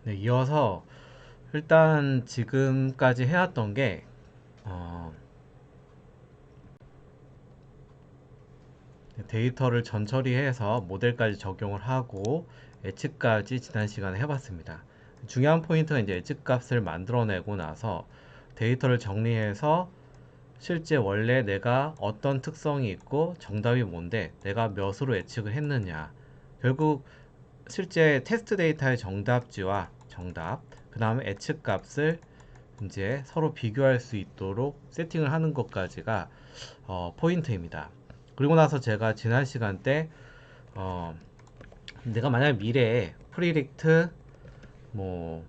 네, 이어서 일단 지금까지 해왔던 게 어, 데이터를 전처리해서 모델까지 적용을 하고 예측까지 지난 시간에 해봤습니다. 중요한 포인트가 이제 예측값을 만들어내고 나서 데이터를 정리해서 실제 원래 내가 어떤 특성이 있고 정답이 뭔데 내가 몇으로 예측을 했느냐. 결국 실제 테스트 데이터의 정답지와 정답, 그 다음에 예측값을 이제 서로 비교할 수 있도록 세팅을 하는 것까지가 포인트입니다. 그리고 나서 제가 지난 시간 때 어, 내가 만약 미래에 프리딕트 뭐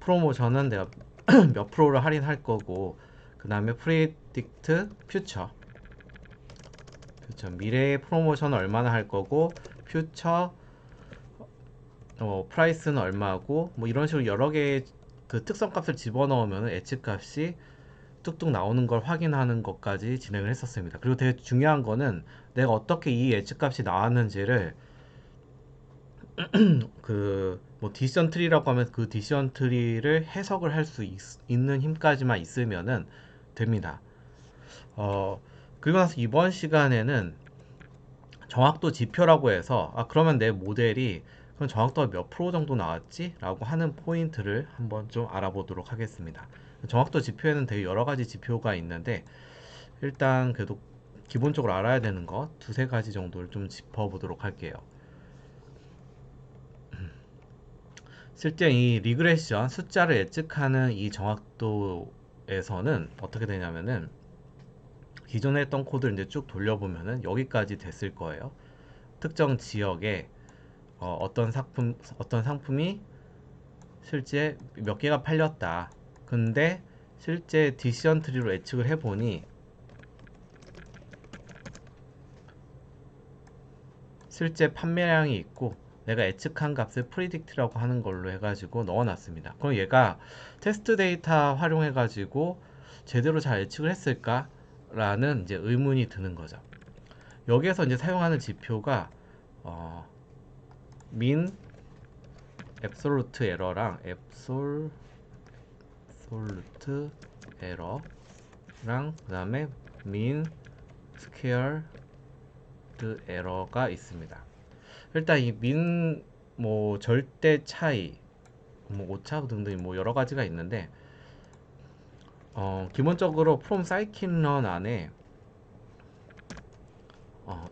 프로모션은 내가 몇 프로를 할인할 거고 그 다음에 프리딕트 퓨처 미래의 프로모션 얼마나 할 거고 퓨처 프라이스는 얼마고 뭐 이런 식으로 여러 개의 그 특성 값을 집어넣으면 예측 값이 뚝뚝 나오는 걸 확인하는 것까지 진행을 했었습니다. 그리고 되게 중요한 거는 내가 어떻게 이 예측값이 나왔는지를 그 뭐 디시전 트리라고 하면 그 디시전 트리를 해석을 할 수 있는 힘까지만 있으면은 됩니다. 어 그리고 나서 이번 시간에는 정확도 지표라고 해서 그러면 내 모델이 그럼 정확도가 몇 프로 정도 나왔지? 라고 하는 포인트를 한번 좀 알아보도록 하겠습니다. 정확도 지표에는 되게 여러 가지 지표가 있는데 일단 그래도 기본적으로 알아야 되는 것 두세 가지 정도를 좀 짚어보도록 할게요. 실제 이 리그레션 숫자를 예측하는 이 정확도에서는 어떻게 되냐면은 기존에 했던 코드를 이제 쭉 돌려보면은 여기까지 됐을 거예요. 특정 지역에 어떤 상품이 실제 몇 개가 팔렸다. 근데 실제 디시전 트리로 예측을 해보니 실제 판매량이 있고 내가 예측한 값을 프리딕트라고 하는 걸로 해가지고 넣어놨습니다. 그럼 얘가 테스트 데이터 활용해가지고 제대로 잘 예측을 했을까? 라는 이제 의문이 드는 거죠. 여기에서 이제 사용하는 지표가 어, 민 앱솔루트 에러랑 앱솔루트 에러랑 그 다음에 민 스퀘어드 에러가 있습니다. 일단 이 민 뭐 절대 차이 뭐 오차 등등 뭐 여러 가지가 있는데 기본적으로 from scikit-learn 안에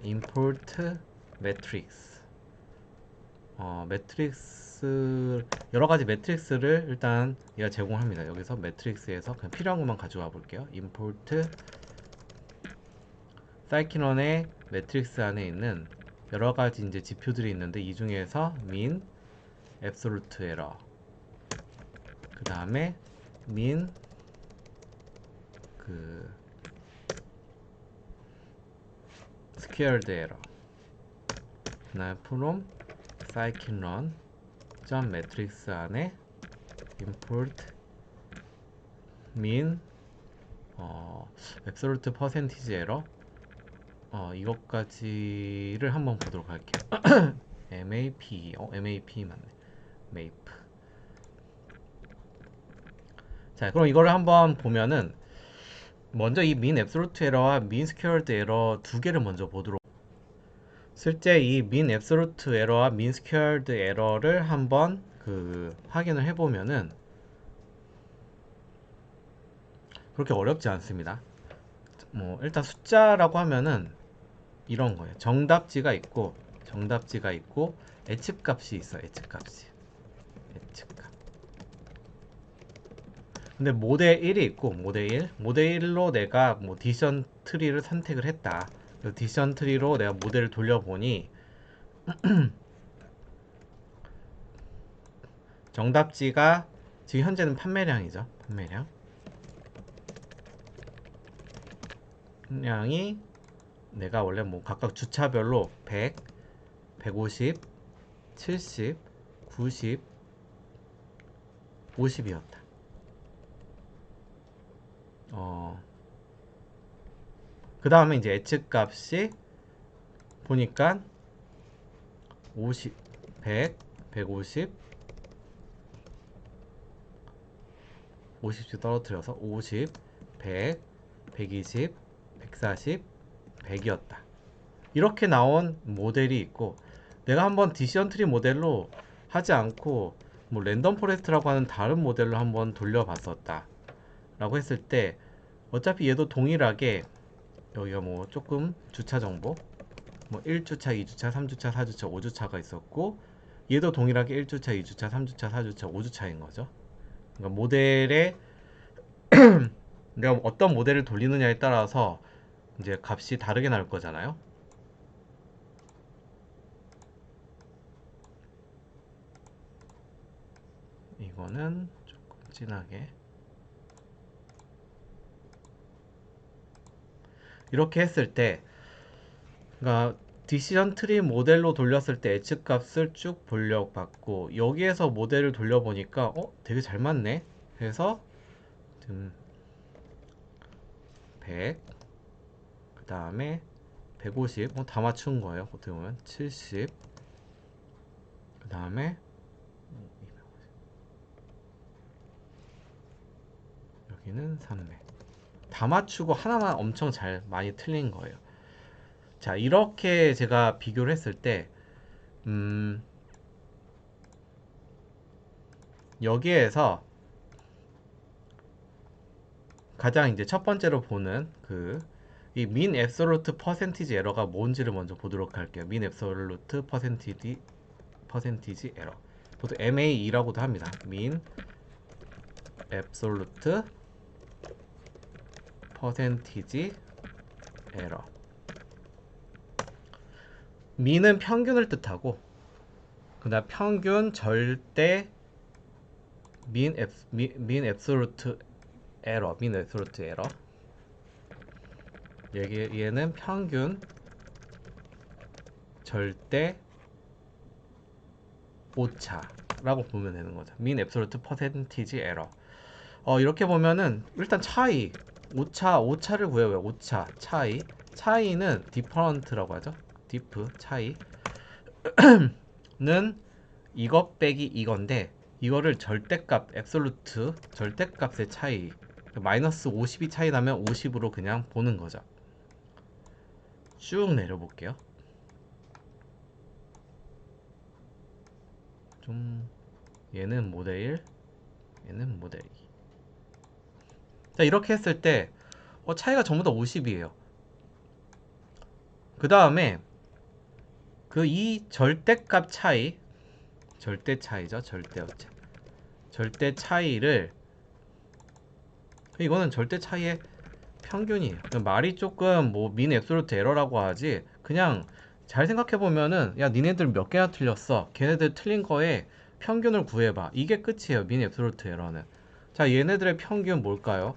import matrix 매트릭스 여러 가지 매트릭스를 일단 얘가 제공합니다. 여기서 매트릭스에서 그냥 필요한 것만 가져와 볼게요. import scikit-learn의 매트릭스 안에 있는 여러 가지 이제 지표들이 있는데 이 중에서 mean, absolute error, 그 다음에 mean 그 squared error, 그다음에 from scikit-learn 점 매트릭스 안에 import mean absolute percentage error 이것까지를 한번 보도록 할게요. MAP MAP 맞네. MAP. 자, 그럼 이거를 한번 보면은 먼저 이 mean absolute error와 mean squared error 두 개를 먼저 보도록. 실제 이 mean absolute error와 mean squared error를 한번 그 확인을 해보면은 그렇게 어렵지 않습니다. 뭐 일단 숫자라고 하면은 이런 거예요. 정답지가 있고 예측값이 있어. 예측값. 근데 모델 1이 있고 모델 1로 내가 뭐 디션 트리를 선택을 했다. 디션 트리로 내가 모델을 돌려보니 정답지가 지금 현재는 판매량이죠. 판매량이 내가 원래 뭐 각각 주차별로 100, 150, 70, 90, 50이었다. 그 다음에 이제 예측값이 보니까 50, 100, 150, 50씩 떨어뜨려서 50, 100, 120, 140, 100이었다. 이렇게 나온 모델이 있고, 내가 한번 디시전 트리 모델로 하지 않고 뭐 랜덤 포레스트라고 하는 다른 모델로 한번 돌려봤었다 라고 했을 때, 어차피 얘도 동일하게 여기가 뭐 조금 주차 정보, 뭐 1주차, 2주차, 3주차, 4주차, 5주차가 있었고, 얘도 동일하게 1주차, 2주차, 3주차, 4주차, 5주차인 거죠. 그러니까 모델에 내가 어떤 모델을 돌리느냐에 따라서 이제 값이 다르게 나올 거잖아요. 이거는 조금 진하게 이렇게 했을 때, 그러니까 디시전 트리 모델로 돌렸을 때 예측 값을 쭉 보려고 봤고, 여기에서 모델을 돌려보니까 되게 잘 맞네 해서 100, 그 다음에 150, 다 맞춘 거예요. 어떻게 보면 70, 그 다음에 여기는 300. 다 맞추고 하나만 엄청 잘 많이 틀린 거예요. 자, 이렇게 제가 비교를 했을 때 여기에서 가장 이제 첫 번째로 보는 이 민 앱솔루트 퍼센티지 에러가 뭔지를 먼저 보도록 할게요. 민 앱솔루트 퍼센티지 에러. 보통 MAE라고도 합니다. 민 앱솔루트 퍼센티지 에러. 민은 평균을 뜻하고, 그다음 평균 절대 민 앱솔루트 에러, 민 앱솔루트 에러. 얘는 평균 절대 오차라고 보면 되는 거죠. 민 앱솔루트 퍼센티지 에러. 이렇게 보면은 일단 차이, 오차를 구해요. 오차 차이는 디퍼런트라고 하죠. 디프 차이는 이것 빼기 이건데, 이거를 절대값 앱솔루트 절대값의 차이, 마이너스 50이 차이 나면 50으로 그냥 보는 거죠. 쭉 내려볼게요. 좀 얘는 모델 1, 얘는 모델 2. 자, 이렇게 했을 때 차이가 전부 다 50이에요. 그 다음에 이 절대값 차이, 절대 차이죠. 절대 차이를, 이거는 절대 차이의 평균이에요. 말이 조금 뭐 민 앱솔루트 에러라고 하지, 그냥 잘 생각해 보면은, 야 니네들 몇 개나 틀렸어, 걔네들 틀린 거에 평균을 구해봐, 이게 끝이에요. 민 앱솔루트 에러는. 자, 얘네들의 평균 뭘까요?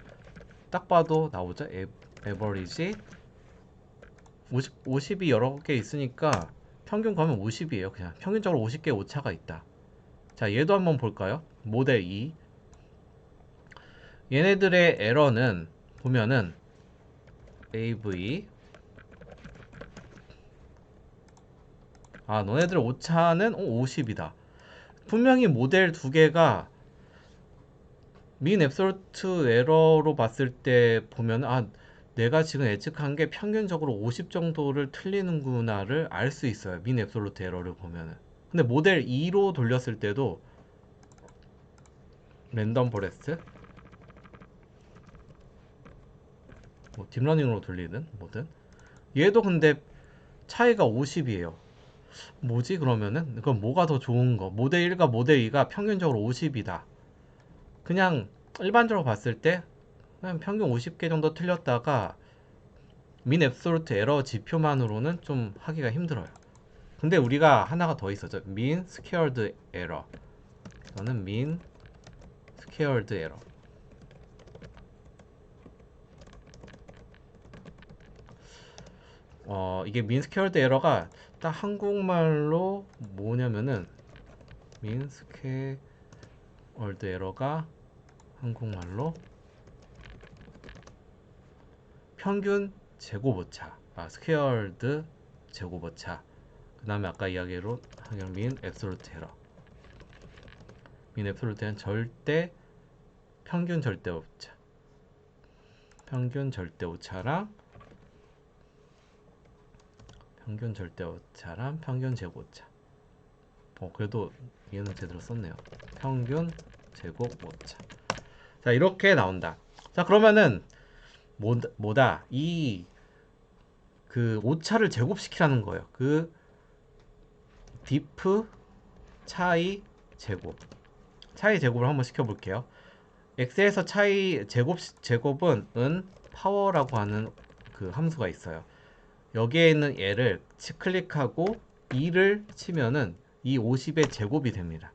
딱 봐도 나오죠. 에버리지 50이 여러 개 있으니까 평균 가면 50이에요. 그냥 평균적으로 50개 오차가 있다. 자, 얘도 한번 볼까요? 모델 2. 얘네들의 에러는 보면은 AV, 너네들 오차는 50이다. 분명히 모델 두 개가 민 앱솔루트 에러로 봤을 때 보면, 내가 지금 예측한 게 평균적으로 50 정도를 틀리는구나를 알 수 있어요. 민 앱솔루트 에러를 보면은. 근데 모델 2로 돌렸을 때도 랜덤 포레스트, 뭐 딥러닝으로 돌리든 뭐든, 얘도 근데 차이가 50이에요. 뭐지 그러면은? 그럼 뭐가 더 좋은 거? 모델 1과 모델 2가 평균적으로 50이다. 그냥 일반적으로 봤을 때 그냥 평균 50개 정도 틀렸다가 민 앱솔루트 에러 지표만으로는 좀 하기가 힘들어요. 근데 우리가 하나가 더 있었죠. 민 스퀘어드 에러. 이거는 민 스퀘어드 에러. 이게 민 스퀘어드 에러가 딱 한국말로 뭐냐면은, 민 스퀘어드 에러가 한국말로 평균 제곱오차, 스퀘어드 제곱오차. 그 다음에 아까 이야기로 민 앱솔루트 에러. 민 앱솔루트는 절대 평균 절대 오차. 평균 절대 오차랑 평균 절대 오차랑 평균 제곱 오차. 그래도 얘는 제대로 썼네요. 평균 제곱 오차. 자, 이렇게 나온다. 자, 그러면은 뭐다? 그 오차를 제곱시키라는 거예요. 그 디프 차이 제곱. 차이 제곱을 한번 시켜볼게요. x에서 차이 제곱은 파워라고 하는 그 함수가 있어요. 여기에 있는 얘를 클릭하고 2를 치면은 이 50의 제곱이 됩니다.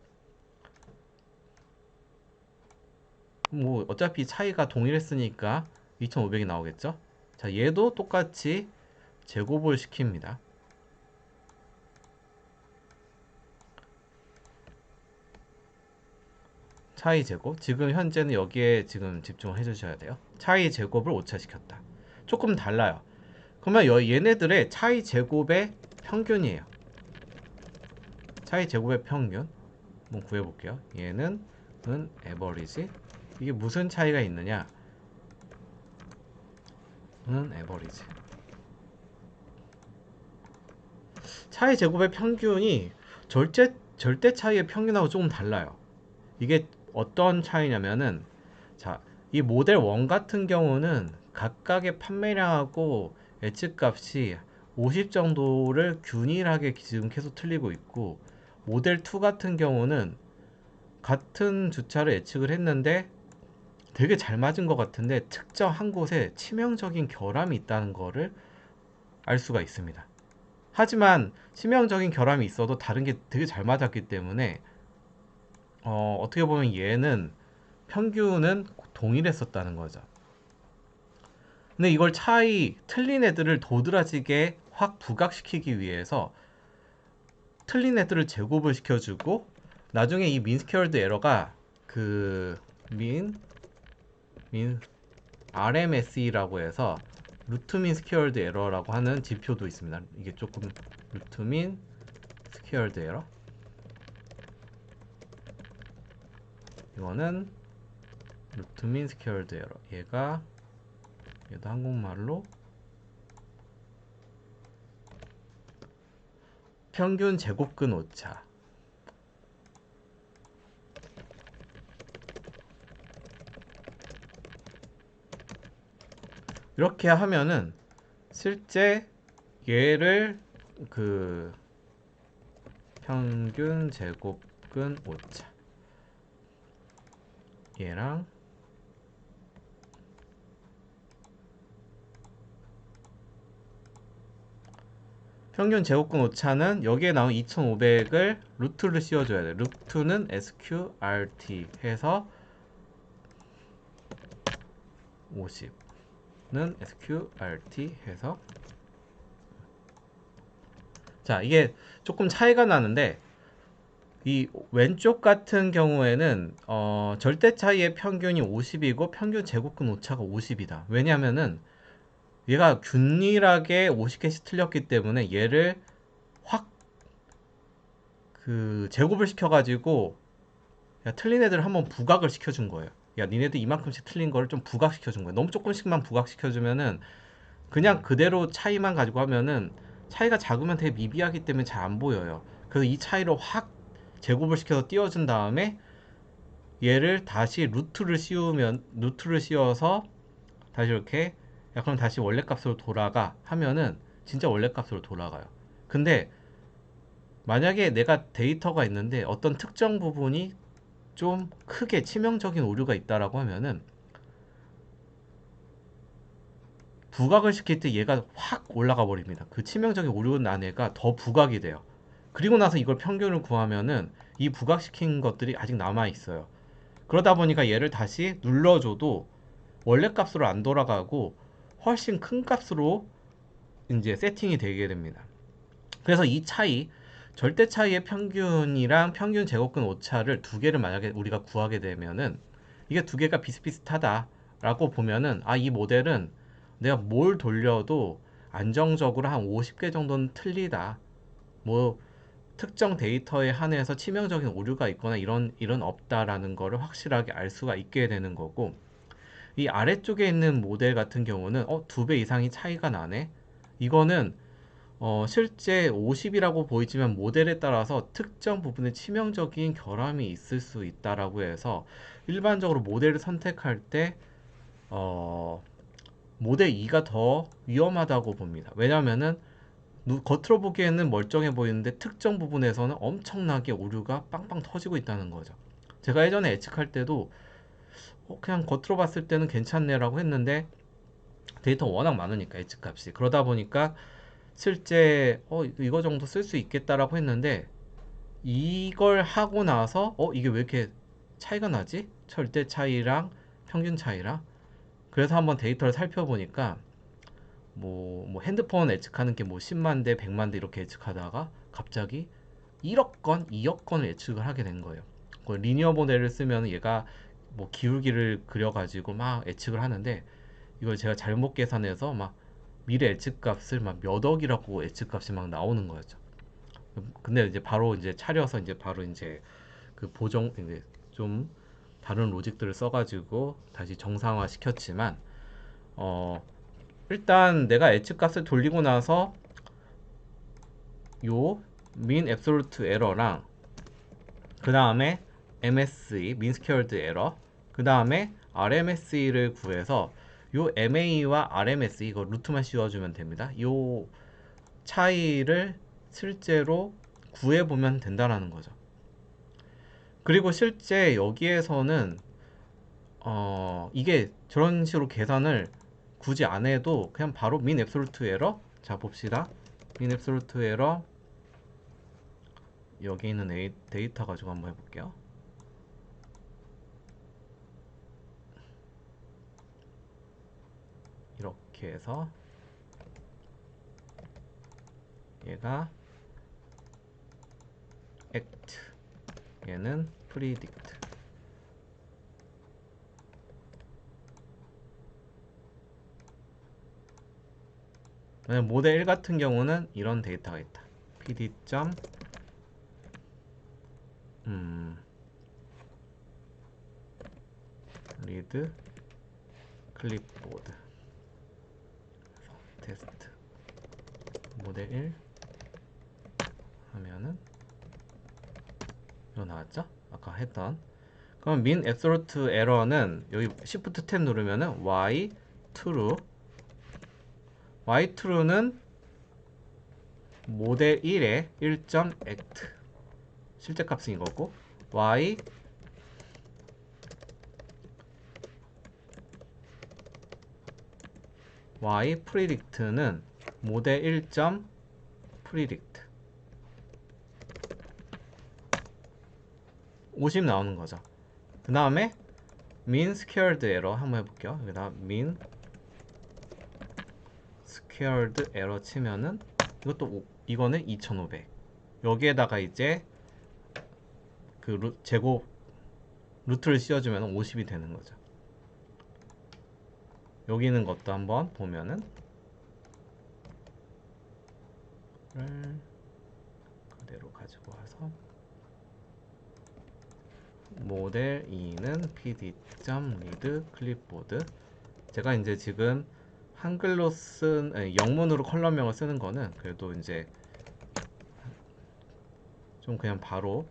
뭐 어차피 차이가 동일했으니까 2500이 나오겠죠. 자, 얘도 똑같이 제곱을 시킵니다. 차이 제곱. 지금 현재는 여기에 지금 집중해 주셔야 돼요. 차이 제곱을 오차시켰다. 조금 달라요. 그러면 얘네들의 차이 제곱의 평균이에요. 차이 제곱의 평균 한번 구해볼게요. 얘는 에버리지. 이게 무슨 차이가 있느냐? 에버리지. 차이 제곱의 평균이 절대 차이의 평균하고 조금 달라요. 이게 어떤 차이냐면은, 자, 이 모델 1 같은 경우는 각각의 판매량하고 예측값이 50 정도를 균일하게 지금 계속 틀리고 있고, 모델 2 같은 경우는 같은 주차를 예측을 했는데 되게 잘 맞은 것 같은데 특정 한 곳에 치명적인 결함이 있다는 거를 알 수가 있습니다. 하지만 치명적인 결함이 있어도 다른 게 되게 잘 맞았기 때문에 어떻게 보면 얘는 평균은 동일했었다는 거죠. 근데 이걸 틀린 애들을 도드라지게 확 부각시키기 위해서 틀린 애들을 제곱을 시켜주고 나중에 이 민스퀘어드 에러가 그 RMSE라고 해서 루트 민 스퀘어드 에러라고 하는 지표도 있습니다. 이게 조금 루트 민 스퀘어드 에러, 이거는 루트 민 스퀘어드 에러. 얘도 한국말로 평균 제곱근 오차. 이렇게 하면은 실제 얘를 그 평균 제곱근 오차 얘랑 평균 제곱근 오차는 여기에 나온 2500을 루트를 씌워줘야 돼. 루트는 SQRT 해서 50는 SQRT 해서, 자, 이게 조금 차이가 나는데 이 왼쪽 같은 경우에는 절대 차이의 평균이 50이고 평균 제곱근 오차가 50이다. 왜냐면은 얘가 균일하게 50개씩 틀렸기 때문에 얘를 확 그 제곱을 시켜가지고 틀린 애들 한번 부각을 시켜준 거예요. 야, 니네들 이만큼씩 틀린 거를 좀 부각시켜준 거예요. 너무 조금씩만 부각시켜주면은 그냥 그대로 차이만 가지고 하면은 차이가 작으면 되게 미비하기 때문에 잘 안 보여요. 그래서 이 차이를 확 제곱을 시켜서 띄워준 다음에 얘를 다시 루트를 씌워서 다시 이렇게, 야, 그럼 다시 원래 값으로 돌아가 하면은 진짜 원래 값으로 돌아가요. 근데 만약에 내가 데이터가 있는데 어떤 특정 부분이 좀 크게 치명적인 오류가 있다라고 하면은 부각을 시킬 때 얘가 확 올라가 버립니다. 그 치명적인 오류 난 애가 더 부각이 돼요. 그리고 나서 이걸 평균을 구하면은 이 부각시킨 것들이 아직 남아 있어요. 그러다 보니까 얘를 다시 눌러줘도 원래 값으로 안 돌아가고 훨씬 큰 값으로 이제 세팅이 되게 됩니다. 그래서 이 차이, 절대 차이의 평균이랑 평균 제곱근 오차를 두 개를 만약에 우리가 구하게 되면은 이게 두 개가 비슷비슷하다라고 보면은, 아, 이 모델은 내가 뭘 돌려도 안정적으로 한 50개 정도는 틀리다. 뭐 특정 데이터에 한해서 치명적인 오류가 있거나 이런 일은 없다라는 거를 확실하게 알 수가 있게 되는 거고, 이 아래쪽에 있는 모델 같은 경우는 2배 이상이 차이가 나네. 이거는 실제 50이라고 보이지만 모델에 따라서 특정 부분에 치명적인 결함이 있을 수 있다라고 해서 일반적으로 모델을 선택할 때 어, 모델 2가 더 위험하다고 봅니다. 왜냐면은 겉으로 보기에는 멀쩡해 보이는데 특정 부분에서는 엄청나게 오류가 빵빵 터지고 있다는 거죠. 제가 예전에 예측할 때도 그냥 겉으로 봤을 때는 괜찮네라고 했는데 데이터 워낙 많으니까 예측값이 그러다 보니까 실제 이거 정도 쓸 수 있겠다라고 했는데 이걸 하고 나서 이게 왜 이렇게 차이가 나지? 절대 차이랑 평균 차이랑. 그래서 한번 데이터를 살펴보니까 뭐 핸드폰 예측하는 게 뭐 10만 대, 100만 대 이렇게 예측하다가 갑자기 1억 건, 2억 건을 예측을 하게 된 거예요. 그 리니어 모델을 쓰면 얘가 뭐 기울기를 그려가지고 막 예측을 하는데 이걸 제가 잘못 계산해서 막 미래 예측 값을 막 몇 억이라고 예측 값이 막 나오는 거였죠. 근데 이제 바로 이제 차려서 이제 바로 이제 그 보정 이제 좀 다른 로직들을 써가지고 다시 정상화 시켰지만 어 일단 내가 예측 값을 돌리고 나서 요 mean absolute error랑 그 다음에 MSE mean squared error 그 다음에 RMSE를 구해서 요 MA와 RMSE 이거 루트만 씌워주면 됩니다. 요 차이를 실제로 구해보면 된다라는 거죠. 그리고 실제 여기에서는 이게 저런 식으로 계산을 굳이 안 해도 그냥 바로 min absolute error 자 봅시다. min absolute error 여기 있는 데이터 가지고 한번 해볼게요. 이렇게 해서 얘가 act 얘는 predict 모델 1 같은 경우는 이런 데이터가 있다. pd. read clipboard 테스트 모델 1 하면은 이거 나왔죠? 아까 했던. 그럼 min absolute error는 여기 Shift 탭 누르면은 y true는 모델 1의 1.act 실제 값은 이거고 y predict는 모델 1.predict 50 나오는 거죠. 그 다음에 mean squared error 한번 해볼게요. 여기다 mean squared error 치면은 이거는 2500 여기에다가 이제 그 제곱 루트를 씌워주면 50이 되는 거죠. 여기 있는 것도 한번 보면은 그대로 가지고 와서 모델 2는 pd.read clipboard 제가 이제 지금 한글로 영문으로 컬럼명을 쓰는 거는 그래도 이제 좀 그냥 바로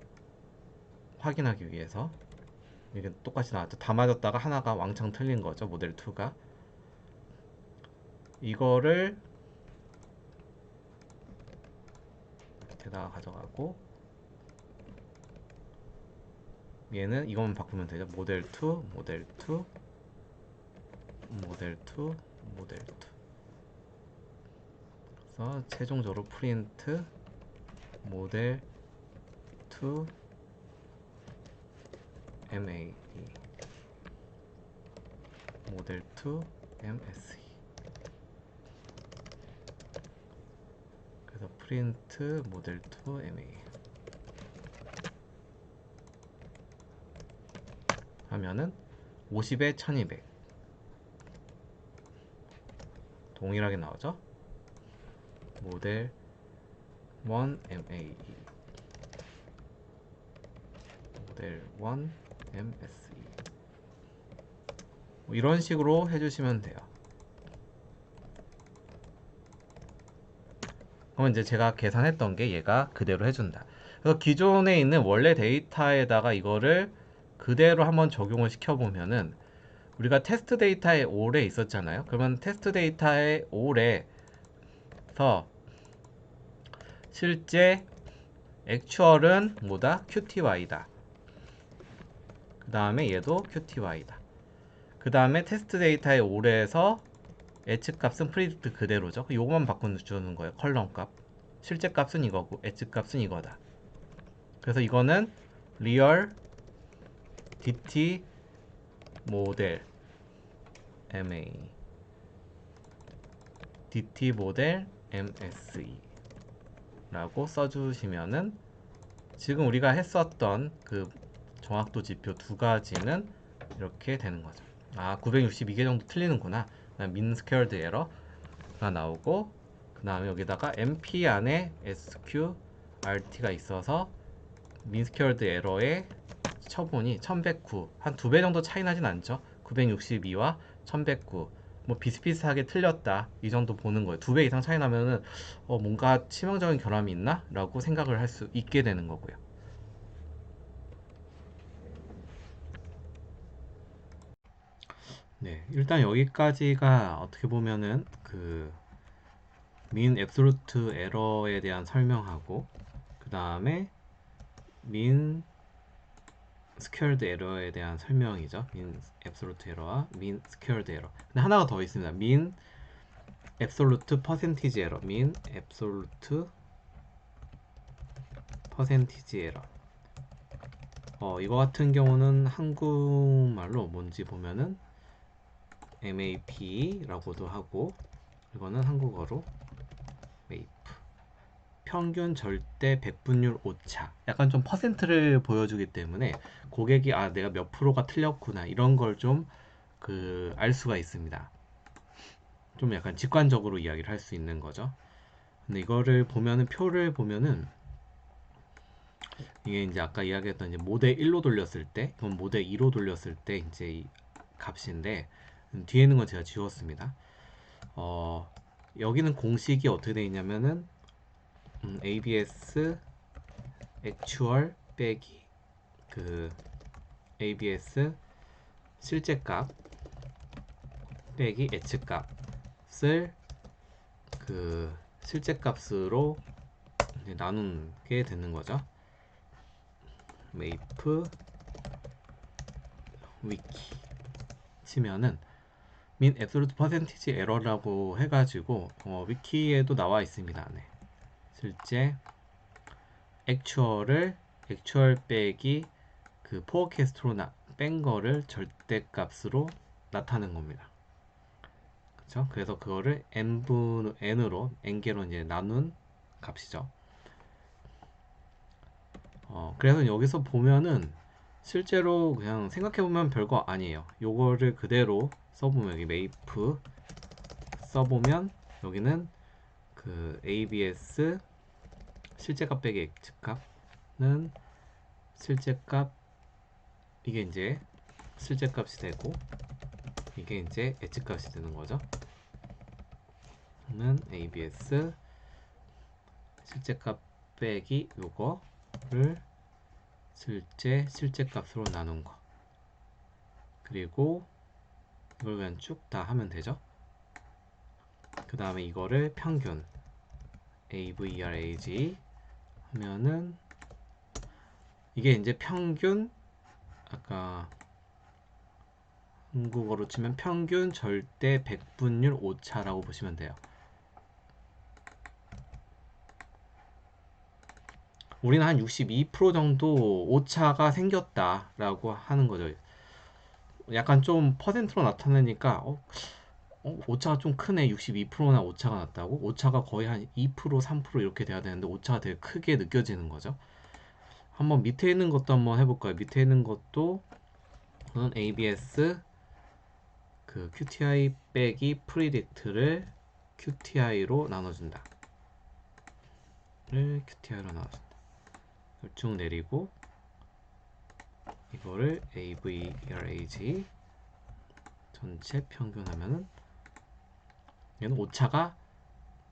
확인하기 위해서 이게 똑같이 나왔죠. 다 맞았다가 하나가 왕창 틀린 거죠. 모델 2가 이거를 게다가 가져가고 얘는 이것만 바꾸면 되죠. 모델 2, 모델 2, 모델 2, 모델 2. 그래서 최종적으로 프린트 모델 2 MAE 모델 2 MSE 그래서 프린트 모델 2 MAE 하면은 50에 1200 동일하게 나오죠. 모델 1 MAE 모델 1 MSE 뭐 이런 식으로 해주시면 돼요. 그러면 이제 제가 계산했던 게 얘가 그대로 해준다. 그래서 기존에 있는 원래 데이터에다가 이거를 그대로 한번 적용을 시켜보면은 우리가 테스트 데이터에 올에 있었잖아요. 그러면 테스트 데이터에 올에서 실제 액추얼은 뭐다? QTY다. 그 다음에 얘도 QTY다. 그 다음에 테스트 데이터의 올에서 예측 값은 프리딕트 그대로죠. 요것만 바꿔주는 거예요. 컬럼 값. 실제 값은 이거고 예측 값은 이거다. 그래서 이거는 리얼 DT 모델 MA DT 모델 MSE 라고 써주시면은 지금 우리가 했었던 그 정확도 지표 두 가지는 이렇게 되는 거죠. 아, 962개 정도 틀리는구나. 민 스퀘어드 에러가 나오고, 그 다음에 여기다가 MP 안에 SQRT가 있어서 민 스퀘어드 에러의 처분이 1109, 한 두 배 정도 차이 나진 않죠. 962와 1109. 뭐 비슷비슷하게 틀렸다 이 정도 보는 거예요. 두 배 이상 차이 나면은 뭔가 치명적인 결함이 있나? 라고 생각을 할 수 있게 되는 거고요. 네, 일단 여기까지가 어떻게 보면은 그 민 앱솔루트 에러에 대한 설명하고, 그 다음에 민 스퀘어드 에러에 대한 설명이죠. 민 앱솔루트 에러와 민 스퀘어드 에러. 근데 하나가 더 있습니다. 민 앱솔루트 퍼센티지 에러, 민 앱솔루트 퍼센티지 에러. 이거 같은 경우는 한국말로 뭔지 보면은 MAP라고도 하고, 이거는 한국어로 MAP. 평균 절대 백분율 오차. 약간 좀 퍼센트를 보여주기 때문에 고객이 내가 몇 프로가 틀렸구나 이런 걸 좀 알 수가 있습니다. 좀 약간 직관적으로 이야기를 할 수 있는 거죠. 근데 이거를 보면은 표를 보면은 이게 이제 아까 이야기했던 이제 모대 1로 돌렸을 때, 이건 모대 2로 돌렸을 때 이제 이 값인데 뒤에 있는 건 제가 지웠습니다. 여기는 공식이 어떻게 되어 있냐면은 ABS 액추얼 빼기 그 ABS 실제값 빼기 예측값을 그 실제값으로 나누게 되는 거죠. 메이프 위키 치면은 민 앱솔루트 퍼센티지 에러라고 해가지고 위키에도 나와 있습니다. 네. 실제 액추얼 빼기 그 포어캐스트로 뺀 거를 절대값으로 나타낸 겁니다. 그렇죠? 그래서 그거를 n으로 n개로 이제 나눈 값이죠. 그래서 여기서 보면은 실제로 그냥 생각해보면 별거 아니에요. 요거를 그대로 써보면 여기 메이프 써보면 여기는 그 ABS 실제값 빼기 예측값은 실제값 이게 이제 실제값이 되고 이게 이제 예측값이 되는 거죠. 는 ABS 실제값 빼기 요거를 실제값으로 나눈 거. 그리고 이걸 그냥 쭉 다 하면 되죠. 그 다음에 이거를 평균 average 하면은 이게 이제 평균 아까 한국어로 치면 평균 절대 백분율 오차라고 보시면 돼요. 우리는 한 62% 정도 오차가 생겼다라고 하는 거죠. 약간 좀 퍼센트로 나타내니까 오차가 좀 크네. 62%나 오차가 났다고? 오차가 거의 한 2%, 3% 이렇게 돼야 되는데 오차가 되게 크게 느껴지는 거죠. 한번 밑에 있는 것도 한번 해볼까요? 밑에 있는 것도 ABS 그 QTI 빼기 프리딕트를 QTI로 나눠준다. 를 QTI로 나눠준다. 쭉 내리고 이거를 average 전체 평균 하면은 얘는 오차가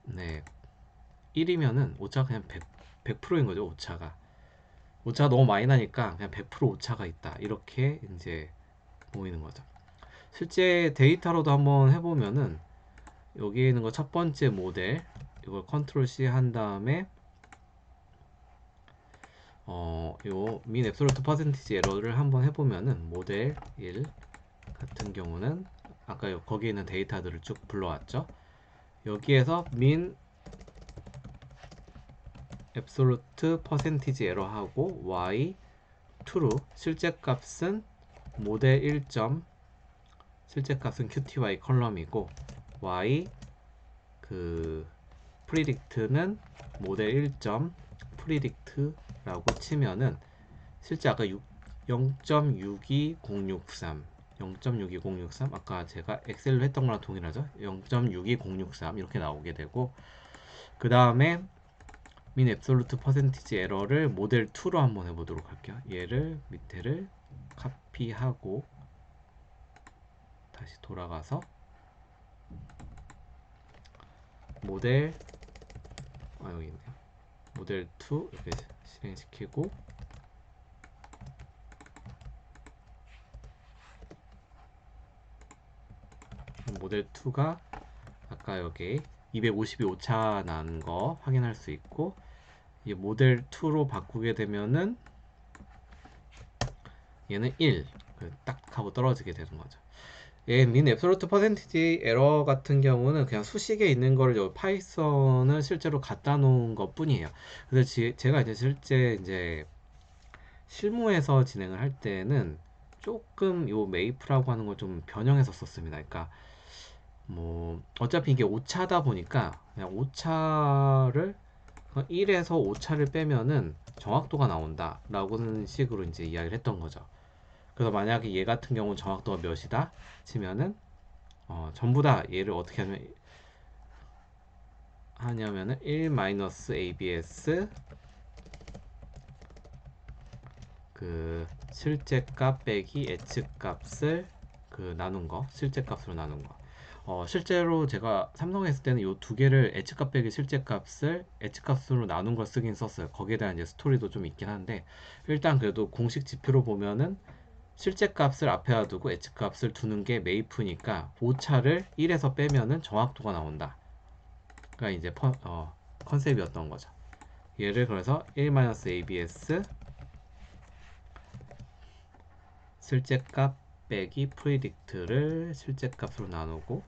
네 1이면은 오차가 그냥 100%인 거죠. 오차가 너무 많이 나니까 그냥 100% 오차가 있다 이렇게 이제 보이는 거죠. 실제 데이터로도 한번 해보면은 여기 있는 거 첫 번째 모델 이걸 컨트롤 C 한 다음에 요 민 앱솔루트 퍼센티지 에러를 한번 해보면은 모델 1 같은 경우는 아까 거기에 있는 데이터들을 쭉 불러왔죠. 여기에서 민 앱솔루트 퍼센티지 에러하고 y true 실제 값은 모델 1점 실제 값은 qty 컬럼이고 y 그 predict는 모델 1점 predict라고 치면은 실제 아까 0.62063 0.62063 아까 제가 엑셀로 했던 거랑 동일하죠. 0.62063 이렇게 나오게 되고 그 다음에 민 앱솔루트 퍼센티지 에러를 모델 2로 한번 해보도록 할게요. 얘를 밑에를 카피하고 다시 돌아가서 모델 여기 있네요. 모델 2 이렇게 실행시키고 모델 2가 아까 여기 250이 오차 난 거 확인할 수 있고 이 모델 2로 바꾸게 되면은 얘는 1 딱 하고 떨어지게 되는 거죠. 민 앱솔루트 퍼센티지 에러 같은 경우는 그냥 수식에 있는 거를 여기 파이썬을 실제로 갖다 놓은 것 뿐이에요. 그래서 제가 이제 실제 이제 실무에서 진행을 할 때는 조금 요 메이플이라고 하는 걸 좀 변형해서 썼습니다. 그러니까 뭐 어차피 이게 오차다 보니까 그냥 오차를 1에서 오차를 빼면은 정확도가 나온다 라고는 식으로 이제 이야기를 했던 거죠. 그래서 만약에 얘 같은 경우는 정확도가 몇이다 치면은 전부 다 얘를 어떻게 하냐면은 1-ABS 그 실제값 빼기 예측값을 그 나눈 거 실제값으로 나눈 거 실제로 제가 삼성에 있을 때는 이 두 개를 예측값 빼기 실제값을 예측값으로 나눈 걸 쓰긴 썼어요. 거기에 대한 이제 스토리도 좀 있긴 한데 일단 그래도 공식 지표로 보면은 실제값을 앞에다 두고 예측값을 두는 게 메이프니까 오차를 1에서 빼면은 정확도가 나온다. 그러니까 이제 컨셉이었던 거죠. 얘를 그래서 1-ABS 실제값 빼기 프리딕트를 실제값으로 나누고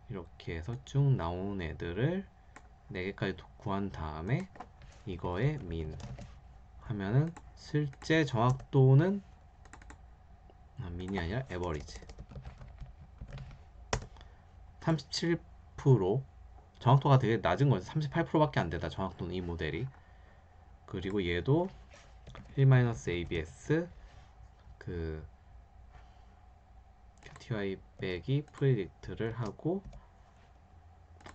이렇게 해서 쭉 나온 애들을 4개까지 구한 다음에 이거에 민 하면은 실제 정확도는 민이 아니라 에버리지 37% 정확도가 되게 낮은 거죠. 38%밖에 안 되다 정확도는 이 모델이. 그리고 얘도 1-ABS 그 QTY 빼기 프리딕트를 하고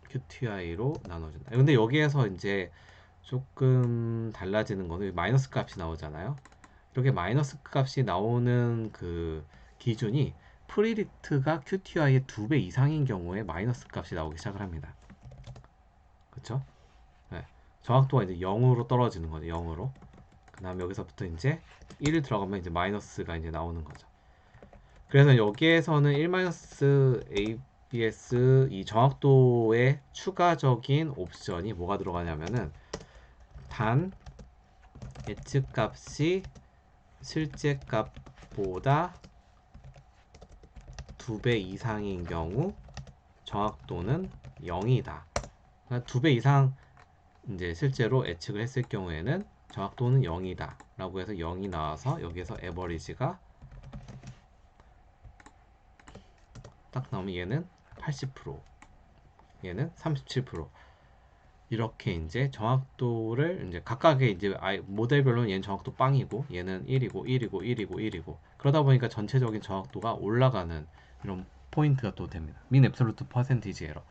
QTI로 나눠준다. 근데 여기에서 이제 조금 달라지는 거는 마이너스 값이 나오잖아요. 이렇게 마이너스 값이 나오는 그 기준이 프리딕트가 QTI의 2배 이상인 경우에 마이너스 값이 나오기 시작을 합니다. 그쵸? 네. 정확도가 이제 0으로 떨어지는 거죠. 0으로. 그 다음에 여기서부터 이제 1을 들어가면 이제 마이너스가 이제 나오는 거죠. 그래서 여기에서는 1-ABS 이 정확도의 추가적인 옵션이 뭐가 들어가냐면은 단 예측값이 실제값보다 2배 이상인 경우 정확도는 0이다. 그러니까 2배 이상 이제 실제로 예측을 했을 경우에는 정확도는 0이다 라고 해서 0이 나와서 여기에서 에버리지가 딱 나오면 얘는 80% 얘는 37% 이렇게 이제 정확도를 이제 각각의 이제 모델별로는 얘는 정확도 빵이고 얘는 1이고 1이고 1이고 1이고 그러다 보니까 전체적인 정확도가 올라가는 이런 포인트가 또 됩니다. 민 앱솔루트 퍼센티지 에러.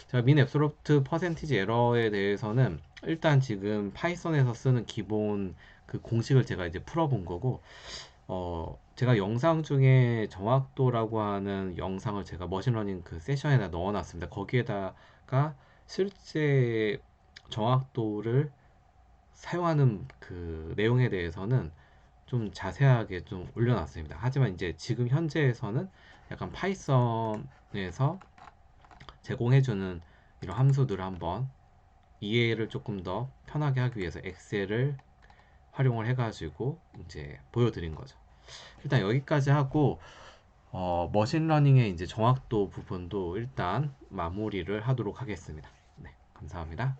제가 민 앱솔루트 퍼센티지 에러에 대해서는 일단 지금 파이썬에서 쓰는 기본 그 공식을 제가 이제 풀어본 거고, 제가 영상 중에 정확도라고 하는 영상을 제가 머신러닝 그 세션에다 넣어놨습니다. 거기에다가 실제 정확도를 사용하는 그 내용에 대해서는 좀 자세하게 좀 올려놨습니다. 하지만 이제 지금 현재에서는 약간 파이썬에서 제공해주는 이런 함수들을 한번 이해를 조금 더 편하게 하기 위해서 엑셀을 활용을 해가지고 이제 보여드린 거죠. 일단 여기까지 하고 머신러닝의 이제 정확도 부분도 일단 마무리를 하도록 하겠습니다. 네, 감사합니다.